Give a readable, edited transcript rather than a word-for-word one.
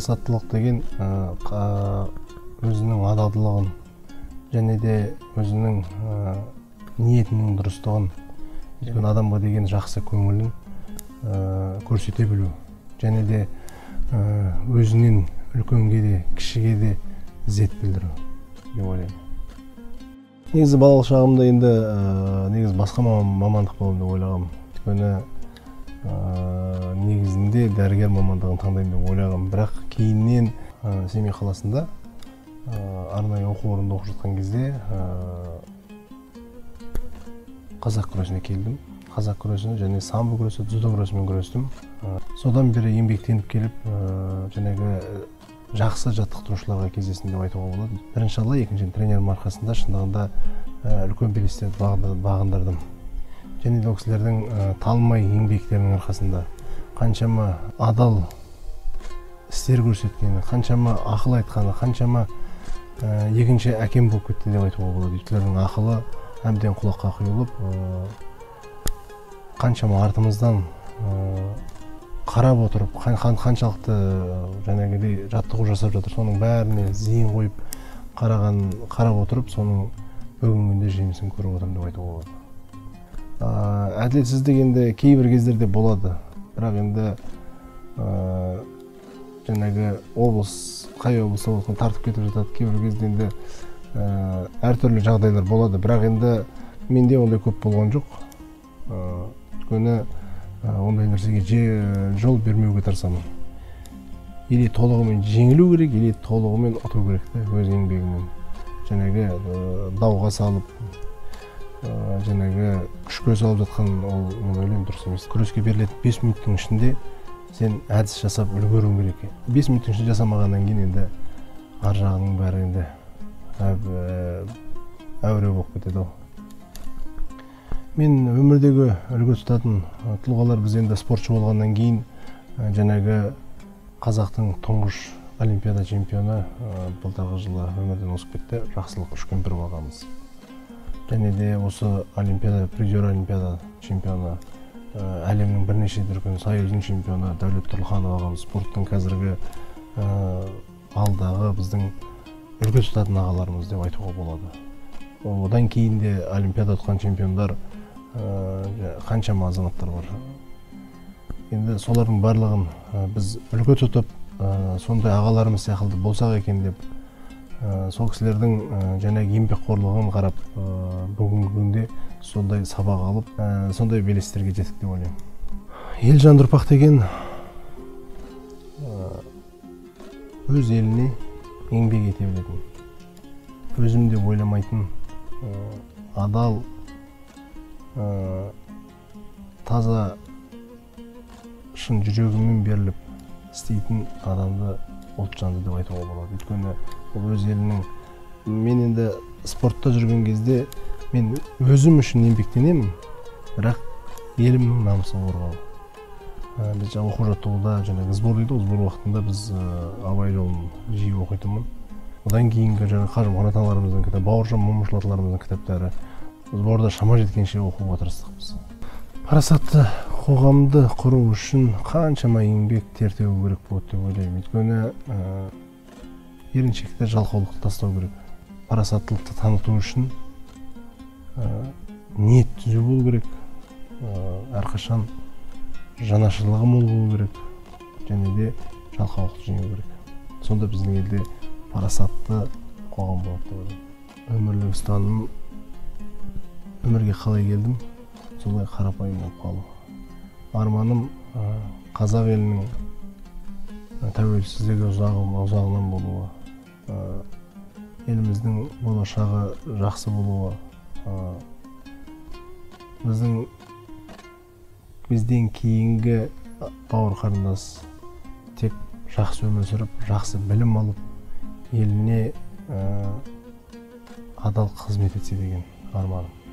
парасаттылық деген өзінің адалдылығын және де өзінің ниетінің дұрыстығын, өйткені адамға деген жақсы көңілін көрсете білу, және де өзінен үлкенге де кішіге де ізет білдіру деп ойлаймын. Негізі балалық шағымда енді негізі басқа мамандық боламын деп ойлағам. Өйткені негізінде дәрігер мамандығын таңдаймын деп ойлағам. Бірақ кейіннен Семей қаласында арнайы оқу орнында оқып жатқан кезде қазақ күресіне келдім. Қазақ күресіне және самбо күресі, дзюдо күресімен күрестім. Содан бері еңбектеніп келіп, жаңағы жақсы жаттықтырушыларға кездестім деп айтуға болады. Бірінші алла, екінші тренерім арқасында шындығында үлкен белестерді бағындырдым. Және де ол кісілердің талмай еңбектерінің арқасында қаншама адал істер көрсеткені, қаншама ақыл айтқаны, қаншама екінші әкем болып кетті деп айтуға болады. Өйткілердің ақылы әбден құлаққа құйылып, қаншама артымыздан қарап отырып, қаншалықты жаңағыдай жаттығу жасап жатыр, соның бәріне зейін қойып қарап отырып, соның бүгінгі күнде жемісін көріп отырмын деп айтуға болады. Әділетсіздік енді кейбір кездерде болады, бірақ енді жаңағы қай облыста болсын тартып кетіп жатады, кейбір кезде енді әртүрлі жағдайлар болады, бірақ енді менде ондай көп болған жоқ. Өйткені ондай нәрсеге жол бермеуге тырысамын. Или толығымен жеңілу керек, или толығымен ұту керек те, өз еңбегімен. Жаңағы дауға салып, жаңағы күшке салып жатқан ол, мен ойлаймын, дұрыс емес. Күреске берілетін 5 минуттың ішінде сен әдіс жасап үлгеруің керек. 5 минуттың ішінде жасамағаннан кейін енді ар жағының бәрі енді әуре болып кетеді. Мен өмірдегі үлгі тұтатын тұлғалар, біз енді спортшы болғаннан кейін жаңағы қазақтың тұңғыш олимпиада чемпионы былтырғы жылы өмірден озып кетті, Жақсылық Үшкемпіров ағамыз. Және де осы призер олимпиада чемпионы, әлемнің бірнеше дүркін союздің чемпионы Дәулет Тұрлыханов ағамыз, спорттың қазіргі алдағы біздің үлгі тұтатын ағаларымыз деп айтуға болады. Одан кейін де олимпиада ұтқан чемпиондар қаншама азаматтар бар. Енді солардың барлығын біз үлгі тұтып, сондай ағаларымыз сияқты болсақ екен деп, сол кісілердің жаңағы еңбекқорлығын қарап, бүгінгі күнде сондай сабақ алып, сондай белестерге жеттік деп ойлаймын. Елжан Нұрпақ деген өз еліне еңбек ете білетін, өзім деп ойламайтын, адал, таза шын жүрегімен беріліп істейтін адамды ұлтжанды деп айтуға болады. Өйткені ол өз елінің, мен енді спортта жүрген кезде мен өзім үшін еңбектенемін, бірақ елімнің намысын қорғау. Біз оқу жаттығуда жаңағы сбор дейді, сбор уақытында біз абай жолын жиі оқитынмын. Одан кейінгі Қажымұрат ағаларымыздың кітабы, Бауыржан Момышұлы аталарымыздың кітаптары, сборда шама жеткенше оқуға тырыстық біз. Парасатты қоғамды құру үшін қаншама еңбек тер төгу керек болады деп ойлаймын. Өйткені еріншекті жалқаулықты тастау керек. Парасаттылықты таныту үшін ниет түзу болу керек, әрқашан жанашырлығы мол болу керек, және де жалқаулықты жеңу керек. Сонда біздің елде парасатты қоғам болады деп ойлаймын. Өмірлік ұстаным, өмірге қалай келдім, солай қарапайым болып қалу. Арманым қазақ елінің тәуелсіздігі ұзағынан болуы, еліміздің болашағы жақсы болуы, бізден кейінгі бауыр қарындас тек жақсы өмір сүріп, жақсы білім алып, еліне адал қызмет етсе деген арманым.